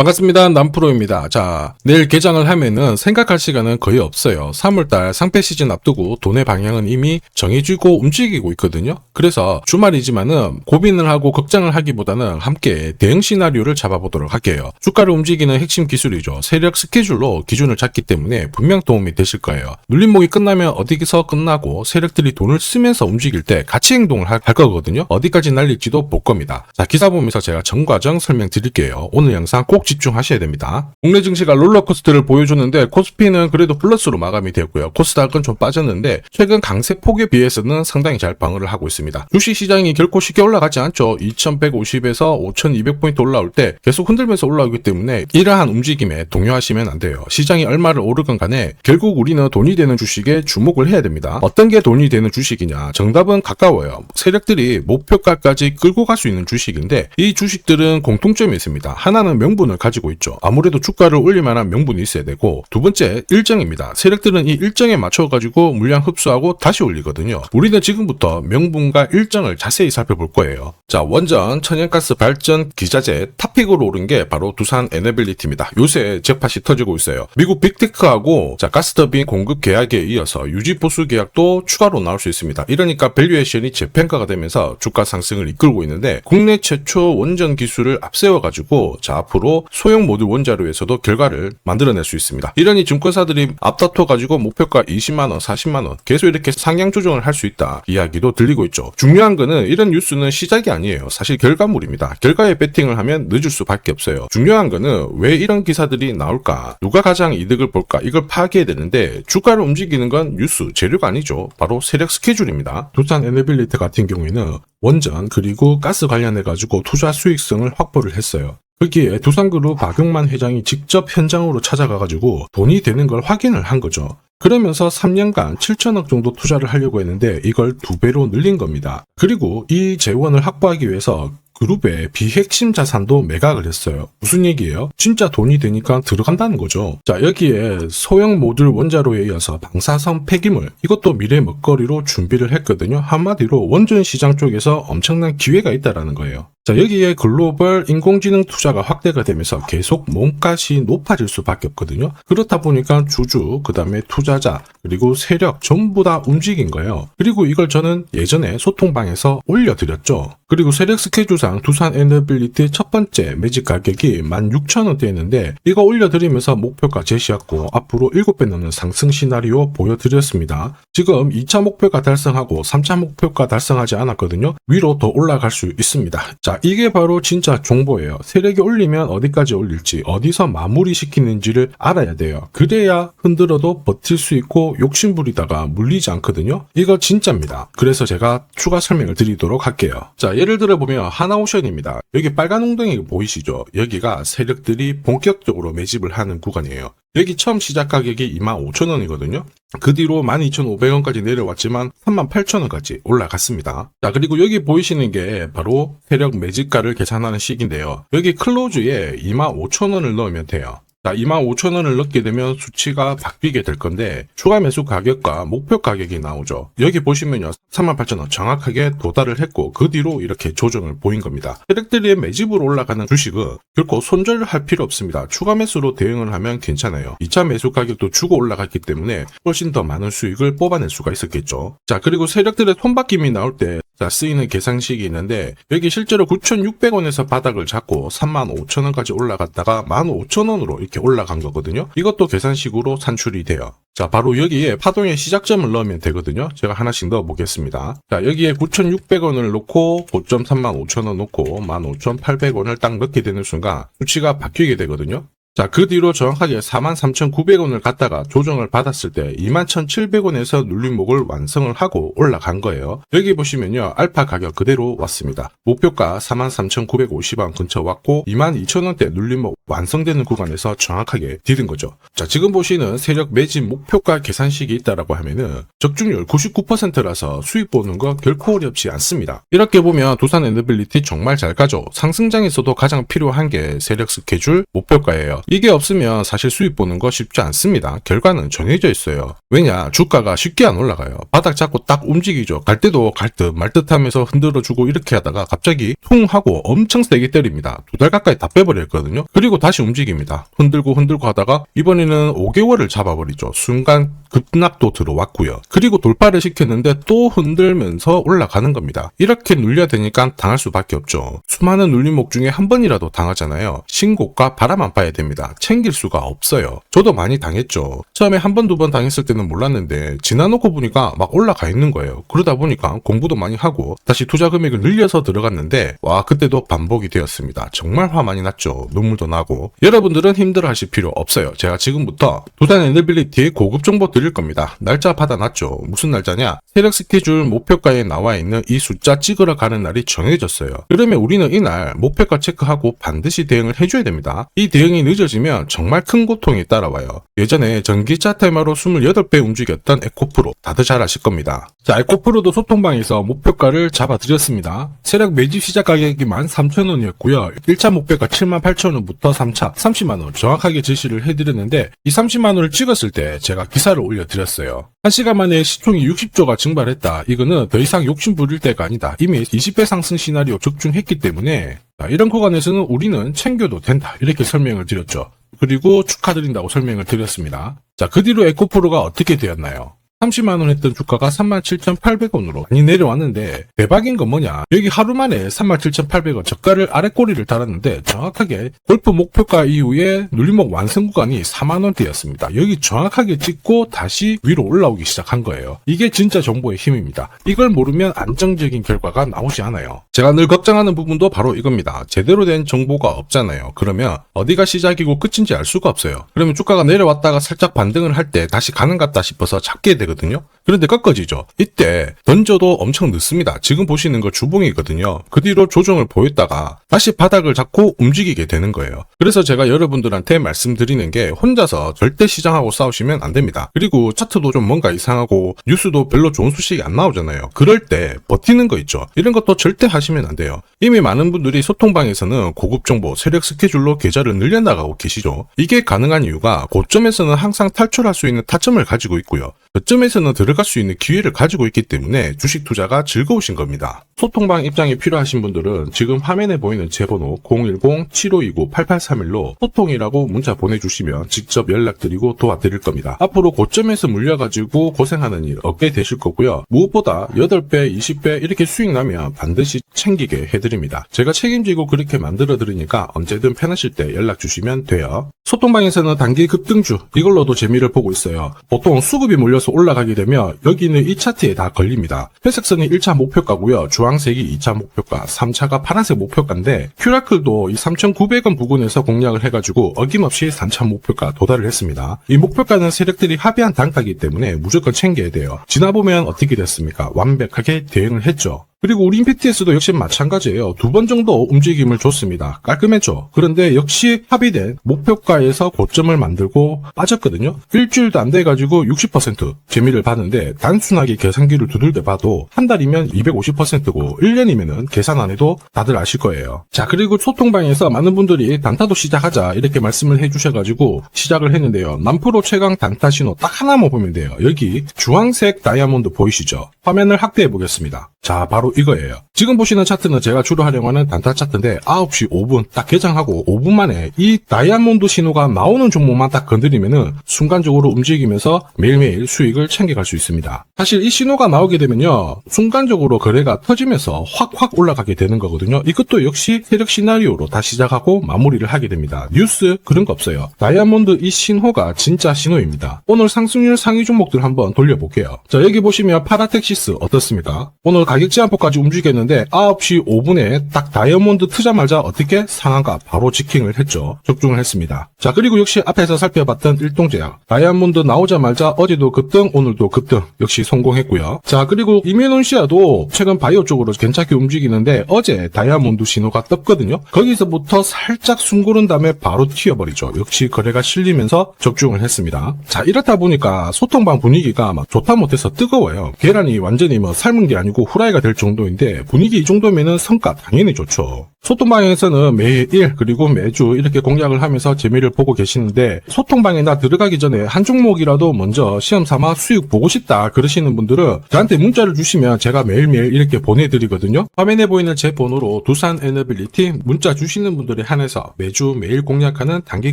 반갑습니다. 남프로입니다. 자, 내일 개장을 하면은 생각할 시간은 거의 없어요. 3월달 상패 시즌 앞두고 돈의 방향은 이미 정해지고 움직이고 있거든요. 그래서 주말이지만은 고민을 하고 걱정을 하기보다는 함께 대응 시나리오를 잡아보도록 할게요. 주가를 움직이는 핵심 기술이죠. 세력 스케줄로 기준을 잡기 때문에 분명 도움이 되실 거예요. 눌림목이 끝나면 어디서 끝나고 세력들이 돈을 쓰면서 움직일 때 같이 행동을 할 거거든요. 어디까지 날릴지도 볼 겁니다. 자, 기사 보면서 제가 전 과정 설명드릴게요. 오늘 영상 꼭 집중하셔야 됩니다. 국내 증시가 롤러코스터를 보여주는데 코스피는 그래도 플러스로 마감이 되었고요. 코스닥은 좀 빠졌는데 최근 강세 폭에 비해서는 상당히 잘 방어를 하고 있습니다. 주식시장이 결코 쉽게 올라가지 않죠. 2150에서 5200포인트 올라올 때 계속 흔들면서 올라오기 때문에 이러한 움직임에 동요하시면 안 돼요. 시장이 얼마를 오르건 간에 결국 우리는 돈이 되는 주식에 주목을 해야 됩니다. 어떤 게 돈이 되는 주식이냐? 정답은 가까워요. 세력들이 목표가까지 끌고 갈 수 있는 주식인데 이 주식들은 공통점이 있습니다. 하나는 명분을 가지고 있죠. 아무래도 주가를 올릴 만한 명분이 있어야 되고, 두 번째 일정입니다. 세력들은 이 일정에 맞춰가지고 물량 흡수하고 다시 올리거든요. 우리는 지금부터 명분과 일정을 자세히 살펴볼 거예요. 자, 원전, 천연가스 발전 기자재 탑픽으로 오른 게 바로 두산 에너빌리티입니다. 요새 잭팟이 터지고 있어요. 미국 빅테크하고 가스터빈 공급 계약에 이어서 유지 보수 계약도 추가로 나올 수 있습니다. 이러니까 밸류에이션이 재평가가 되면서 주가 상승을 이끌고 있는데, 국내 최초 원전 기술을 앞세워가지고 자, 앞으로 소형 모듈 원자로에서도 결과를 만들어낼 수 있습니다. 이러니 증권사들이 앞다퉈가지고 목표가 20만원, 40만원 계속 이렇게 상향 조정을 할 수 있다 이야기도 들리고 있죠. 중요한 거는 이런 뉴스는 시작이 아니에요. 사실 결과물입니다. 결과에 베팅을 하면 늦을 수밖에 없어요. 중요한 거는 왜 이런 기사들이 나올까? 누가 가장 이득을 볼까? 이걸 파악해야 되는데, 주가를 움직이는 건 뉴스, 재료가 아니죠. 바로 세력 스케줄입니다. 두산 에너빌리티 같은 경우에는 원전 그리고 가스 관련해가지고 투자 수익성을 확보를 했어요. 거기에 두산그룹 박용만 회장이 직접 현장으로 찾아가가지고 돈이 되는 걸 확인을 한 거죠. 그러면서 3년간 7천억 정도 투자를 하려고 했는데 이걸 2배로 늘린 겁니다. 그리고 이 재원을 확보하기 위해서 그룹의 비핵심 자산도 매각을 했어요. 무슨 얘기예요? 진짜 돈이 되니까 들어간다는 거죠. 자, 여기에 소형 모듈 원자로에 이어서 방사선 폐기물, 이것도 미래 먹거리로 준비를 했거든요. 한마디로 원전 시장 쪽에서 엄청난 기회가 있다라는 거예요. 자, 여기에 글로벌 인공지능 투자가 확대가 되면서 계속 몸값이 높아질 수밖에 없거든요. 그렇다 보니까 주주, 그 다음에 투자자, 그리고 세력 전부 다 움직인 거예요. 그리고 이걸 저는 예전에 소통방에서 올려드렸죠. 그리고 세력 스케줄상 두산 에너빌리티 첫 번째 매직 가격이 16,000원대였는데 이거 올려드리면서 목표가 제시했고 앞으로 7배 넘는 상승 시나리오 보여드렸습니다. 지금 2차 목표가 달성하고 3차 목표가 달성하지 않았거든요. 위로 더 올라갈 수 있습니다. 자, 이게 바로 진짜 정보예요. 세력이 올리면 어디까지 올릴지, 어디서 마무리 시키는지를 알아야 돼요. 그래야 흔들어도 버틸 수 있고 욕심부리다가 물리지 않거든요. 이거 진짜입니다. 그래서 제가 추가 설명을 드리도록 할게요. 자, 예를 들어 보면 하나오션입니다. 여기 빨간 웅덩이 보이시죠? 여기가 세력들이 본격적으로 매집을 하는 구간이에요. 여기 처음 시작 가격이 25,000원이거든요. 그 뒤로 12,500원까지 내려왔지만 38,000원까지 올라갔습니다. 자, 그리고 여기 보이시는 게 바로 세력 매집가를 계산하는 식인데요. 여기 클로즈에 25,000원을 넣으면 돼요. 자, 25,000원을 넣게 되면 수치가 바뀌게 될 건데 추가 매수 가격과 목표 가격이 나오죠. 여기 보시면요, 38,000원 정확하게 도달을 했고 그 뒤로 이렇게 조정을 보인 겁니다. 세력들이 매집으로 올라가는 주식은 결코 손절할 필요 없습니다. 추가 매수로 대응을 하면 괜찮아요. 2차 매수 가격도 주고 올라갔기 때문에 훨씬 더 많은 수익을 뽑아낼 수가 있었겠죠. 자, 그리고 세력들의 손바뀜이 나올 때 쓰이는 계산식이 있는데 여기 실제로 9,600원에서 바닥을 잡고 35,000원까지 올라갔다가 15,000원으로 이렇게 올라간 거거든요. 이것도 계산식으로 산출이 돼요. 자, 바로 여기에 파동의 시작점을 넣으면 되거든요. 제가 하나씩 넣어 보겠습니다. 자, 여기에 9,600원을 놓고 고점 35,000원 놓고 15,800원을 딱 넣게 되는 순간 수치가 바뀌게 되거든요. 자, 그 뒤로 정확하게 43,900원을 갖다가 조정을 받았을 때 21,700원에서 눌림목을 완성을 하고 올라간 거예요. 여기 보시면요, 알파 가격 그대로 왔습니다. 목표가 43,950원 근처 왔고 22,000원대 눌림목 완성되는 구간에서 정확하게 디딘 거죠. 자, 지금 보시는 세력 매집 목표가 계산식이 있다라고 하면은 적중률 99%라서 수익 보는 거 결코 어렵지 않습니다. 이렇게 보면 두산 에너빌리티 정말 잘 가죠. 상승장에서도 가장 필요한 게 세력 스케줄 목표가예요. 이게 없으면 사실 수익 보는 거 쉽지 않습니다. 결과는 정해져 있어요. 왜냐? 주가가 쉽게 안 올라가요. 바닥 잡고 딱 움직이죠. 갈 때도 갈 듯 말 듯 하면서 흔들어주고 이렇게 하다가 갑자기 퉁 하고 엄청 세게 때립니다. 2달 가까이 다 빼버렸거든요. 그리고 다시 움직입니다. 흔들고 하다가 이번에는 5개월을 잡아버리죠. 순간 급락도 들어왔고요. 그리고 돌파를 시켰는데 또 흔들면서 올라가는 겁니다. 이렇게 눌려야 되니까 당할 수밖에 없죠. 수많은 눌림목 중에 한 번이라도 당하잖아요. 신고가 바람 안 파야 됩니다. 챙길 수가 없어요. 저도 많이 당했죠. 처음에 한 번, 두 번 당했을 때는 몰랐는데 지나놓고 보니까 막 올라가 있는 거예요. 그러다 보니까 공부도 많이 하고 다시 투자 금액을 늘려서 들어갔는데 와, 그때도 반복이 되었습니다. 정말 화 많이 났죠. 눈물도 나고. 여러분들은 힘들어 하실 필요 없어요. 제가 지금부터 두단 에너빌리티의 고급 정보 드릴 겁니다. 날짜 받아놨죠. 무슨 날짜냐? 세력 스케줄 목표가에 나와 있는 이 숫자 찍으러 가는 날이 정해졌어요. 그러면 우리는 이날 목표가 체크하고 반드시 대응을 해줘야 됩니다. 이 대응이 늦어지면 정말 큰 고통이 따라와요. 예전에 전기차 테마로 28배 움직였던 에코프로 다들 잘 아실 겁니다. 자, 에코프로도 소통방에서 목표가를 잡아드렸습니다. 세력 매집 시작 가격이 13,000원이었고요. 1차 목표가 78,000원부터 3차 30만원 정확하게 제시를 해드렸는데 이 30만원을 찍었을 때 제가 기사를 올려드렸어요. 1시간 만에 시총이 60조가 증발했다. 이거는 더 이상 욕심 부릴 때가 아니다. 이미 20배 상승 시나리오 적중했기 때문에 이런 구간에서는 우리는 챙겨도 된다. 이렇게 설명을 드렸죠. 그리고 축하드린다고 설명을 드렸습니다. 자, 그 뒤로 에코프로가 어떻게 되었나요? 30만원 했던 주가가 37,800원으로 많이 내려왔는데 대박인 건 뭐냐? 여기 하루 만에 37,800원 저가를 아래꼬리를 달았는데 정확하게 골프 목표가 이후에 눌림목 완성 구간이 4만원대였습니다. 여기 정확하게 찍고 다시 위로 올라오기 시작한 거예요. 이게 진짜 정보의 힘입니다. 이걸 모르면 안정적인 결과가 나오지 않아요. 제가 늘 걱정하는 부분도 바로 이겁니다. 제대로 된 정보가 없잖아요. 그러면 어디가 시작이고 끝인지 알 수가 없어요. 그러면 주가가 내려왔다가 살짝 반등을 할 때 다시 가는 것 같다 싶어서 잡게 되거든요. 그런데 꺾어지죠. 이때 던져도 엄청 늦습니다. 지금 보시는 거 주봉이거든요. 그 뒤로 조정을 보였다가 다시 바닥을 잡고 움직이게 되는 거예요. 그래서 제가 여러분들한테 말씀드리는 게 혼자서 절대 시장하고 싸우시면 안 됩니다. 그리고 차트도 좀 뭔가 이상하고 뉴스도 별로 좋은 소식이 안 나오잖아요. 그럴 때 버티는 거 있죠. 이런 것도 절대 하시면 안 돼요. 이미 많은 분들이 소통방에서는 고급 정보, 세력 스케줄로 계좌를 늘려나가고 계시죠. 이게 가능한 이유가 고점에서는 항상 탈출할 수 있는 타점을 가지고 있고요. 저점에서는 들어갈 수 있는 기회를 가지고 있기 때문에 주식 투자가 즐거우신 겁니다. 소통방 입장이 필요하신 분들은 지금 화면에 보이는 제 번호 010-7529-8831로 소통이라고 문자 보내주시면 직접 연락드리고 도와드릴 겁니다. 앞으로 고점에서 물려가지고 고생하는 일 없게 되실 거고요. 무엇보다 8배, 20배 이렇게 수익 나면 반드시 챙기게 해드립니다. 제가 책임지고 그렇게 만들어드리니까 언제든 편하실 때 연락 주시면 돼요. 소통방에서는 단기 급등주 이걸로도 재미를 보고 있어요. 보통 수급이 몰려서 올라가게 되면 여기는 이 차트에 다 걸립니다. 회색선이 1차 목표가고요. 주황색이 2차 목표가, 3차가 파란색 목표가인데 큐라클도 이 3,900원 부근에서 공략을 해가지고 어김없이 3차 목표가 도달을 했습니다. 이 목표가는 세력들이 합의한 단가이기 때문에 무조건 챙겨야 돼요. 지나보면 어떻게 됐습니까? 완벽하게 대응을 했죠. 그리고 우리 임팩트에서도 역시 마찬가지예요. 2번 정도 움직임을 줬습니다. 깔끔했죠. 그런데 역시 합의된 목표가에서 고점을 만들고 빠졌거든요. 일주일도 안 돼가지고 60% 재미를 봤는데 단순하게 계산기를 두들겨 봐도 한 달이면 250%고 1년이면은 계산 안 해도 다들 아실 거예요. 자, 그리고 소통방에서 많은 분들이 단타도 시작하자 이렇게 말씀을 해주셔가지고 시작을 했는데요. 남프로 최강 단타 신호 딱 하나만 보면 돼요. 여기 주황색 다이아몬드 보이시죠? 화면을 확대해 보겠습니다. 자, 바로 이거예요. 지금 보시는 차트는 제가 주로 활용하는 단타 차트인데 9시 5분 딱 개장하고 5분 만에 이 다이아몬드 신호가 나오는 종목만 딱 건드리면은 순간적으로 움직이면서 매일매일 수익을 챙겨갈 수 있습니다. 사실 이 신호가 나오게 되면요, 순간적으로 거래가 터지면서 확 올라가게 되는 거거든요. 이것도 역시 세력 시나리오로 다 시작하고 마무리를 하게 됩니다. 뉴스 그런 거 없어요. 다이아몬드 이 신호가 진짜 신호입니다. 오늘 상승률 상위 종목들 한번 돌려볼게요. 자, 여기 보시면 파라텍시스 어떻습니까? 오늘 가격 제한폭까지 움직였는데 9시 5분에 딱 다이아몬드 트자마자 어떻게 상한가 바로 지킹을 했죠. 적중을 했습니다. 자, 그리고 역시 앞에서 살펴봤던 일동제약 다이아몬드 나오자마자 어제도 급등 오늘도 급등 역시 성공했고요. 자, 그리고 이뮤논시아도 최근 바이오 쪽으로 괜찮게 움직이는데 어제 다이아몬드 신호가 떴거든요. 거기서부터 살짝 숨 고른 다음에 바로 튀어버리죠. 역시 거래가 실리면서 적중을 했습니다. 자, 이렇다 보니까 소통방 분위기가 막 좋다 못해서 뜨거워요. 계란이 완전히 삶은 게 아니고 후라이가 될 정도인데 분위기 이 정도면은 성과 당연히 좋죠. 소통방에서는 매일 그리고 매주 이렇게 공략을 하면서 재미를 보고 계시는데, 소통방에 나 들어가기 전에 한 종목이라도 먼저 시험 삼아 수익 보고 싶다 그러시는 분들은 저한테 문자를 주시면 제가 매일매일 이렇게 보내드리거든요. 화면에 보이는 제 번호로 두산 에너빌리티 문자 주시는 분들에 한해서 매주 매일 공략하는 단기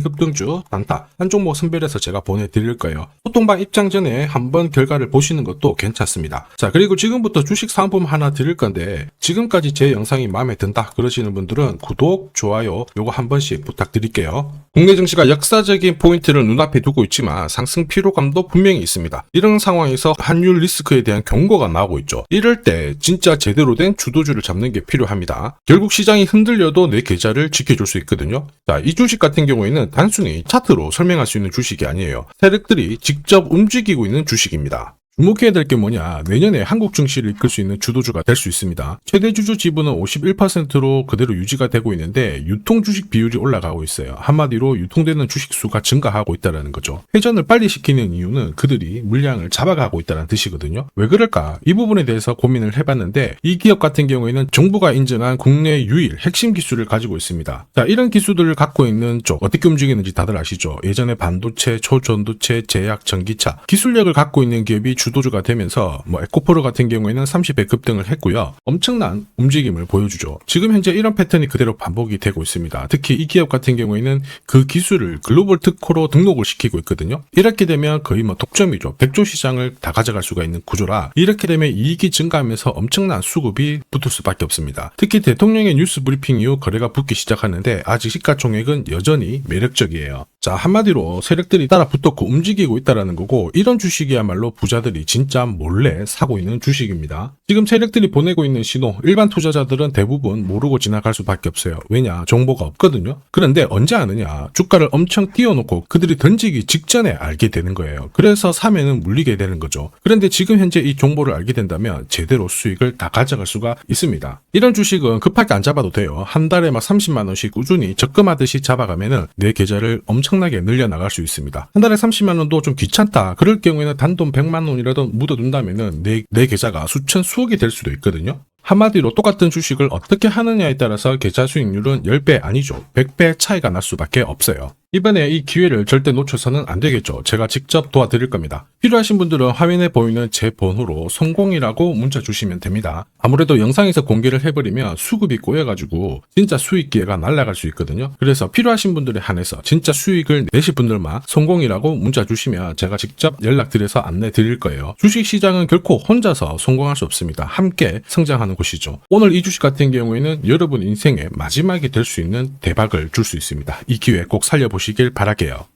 급등주 단타 한 종목 선별해서 제가 보내드릴 거예요. 소통방 입장 전에 한번 결과를 보시는 것도 괜찮습니다. 자, 그리고 지금부터 주식 상품 하나 드릴 건데, 지금까지 제 영상이 마음에 든다 그러시는 분들은 구독, 좋아요 요거 한 번씩 부탁드릴게요. 국내 증시가 역사적인 포인트를 눈앞에 두고 있지만 상승 피로감도 분명히 있습니다. 이런 상황에서 환율 리스크에 대한 경고가 나오고 있죠. 이럴 때 진짜 제대로 된 주도주를 잡는 게 필요합니다. 결국 시장이 흔들려도 내 계좌를 지켜줄 수 있거든요. 자, 이 주식 같은 경우에는 단순히 차트로 설명할 수 있는 주식이 아니에요. 세력들이 직접 움직이고 있는 주식입니다. 주목해야 될 게 뭐냐, 내년에 한국 증시를 이끌 수 있는 주도주가 될 수 있습니다. 최대 주주 지분은 51%로 그대로 유지가 되고 있는데 유통 주식 비율이 올라가고 있어요. 한마디로 유통되는 주식 수가 증가하고 있다는 거죠. 회전을 빨리 시키는 이유는 그들이 물량을 잡아가고 있다는 뜻이거든요. 왜 그럴까? 이 부분에 대해서 고민을 해봤는데, 이 기업 같은 경우에는 정부가 인정한 국내 유일 핵심 기술을 가지고 있습니다. 자, 이런 기술들을 갖고 있는 쪽 어떻게 움직이는지 다들 아시죠? 예전에 반도체, 초전도체, 제약, 전기차 기술력을 갖고 있는 기업이 주도주가 되면서 에코프로 같은 경우에는 30배 급등을 했고요. 엄청난 움직임을 보여주죠. 지금 현재 이런 패턴이 그대로 반복이 되고 있습니다. 특히 이 기업 같은 경우에는 그 기술을 글로벌 특허로 등록을 시키고 있거든요. 이렇게 되면 거의 독점이죠. 100조 시장을 다 가져갈 수가 있는 구조라, 이렇게 되면 이익이 증가하면서 엄청난 수급이 붙을 수밖에 없습니다. 특히 대통령의 뉴스 브리핑 이후 거래가 붙기 시작하는데 아직 시가총액은 여전히 매력적이에요. 자, 한마디로 세력들이 따라 붙었고 움직이고 있다는 거고, 이런 주식이야말로 부자들이 진짜 몰래 사고 있는 주식입니다. 지금 세력들이 보내고 있는 신호, 일반 투자자들은 대부분 모르고 지나갈 수밖에 없어요. 왜냐? 정보가 없거든요. 그런데 언제 아느냐? 주가를 엄청 띄워놓고 그들이 던지기 직전에 알게 되는 거예요. 그래서 사면은 물리게 되는 거죠. 그런데 지금 현재 이 정보를 알게 된다면 제대로 수익을 다 가져갈 수가 있습니다. 이런 주식은 급하게 안 잡아도 돼요. 한 달에 30만 원씩 꾸준히 적금하듯이 잡아가면은 내 계좌를 엄청나게 늘려나갈 수 있습니다. 한 달에 30만 원도 좀 귀찮다 그럴 경우에는 단돈 100만 원이라도 묻어둔다면은 내 계좌가 수천 수억이 될 수도 있거든요. 한마디로 똑같은 주식을 어떻게 하느냐에 따라서 계좌 수익률은 10배 아니죠. 100배 차이가 날 수밖에 없어요. 이번에 이 기회를 절대 놓쳐서는 안 되겠죠. 제가 직접 도와드릴 겁니다. 필요하신 분들은 화면에 보이는 제 번호로 성공이라고 문자 주시면 됩니다. 아무래도 영상에서 공개를 해버리면 수급이 꼬여가지고 진짜 수익 기회가 날아갈 수 있거든요. 그래서 필요하신 분들에 한해서 진짜 수익을 내실 분들만 성공이라고 문자 주시면 제가 직접 연락드려서 안내 드릴 거예요. 주식시장은 결코 혼자서 성공할 수 없습니다. 함께 성장하는 곳이죠. 오늘 이 주식 같은 경우에는 여러분 인생의 마지막이 될 수 있는 대박을 줄 수 있습니다. 이 기회 꼭 살려보시길 바랄게요.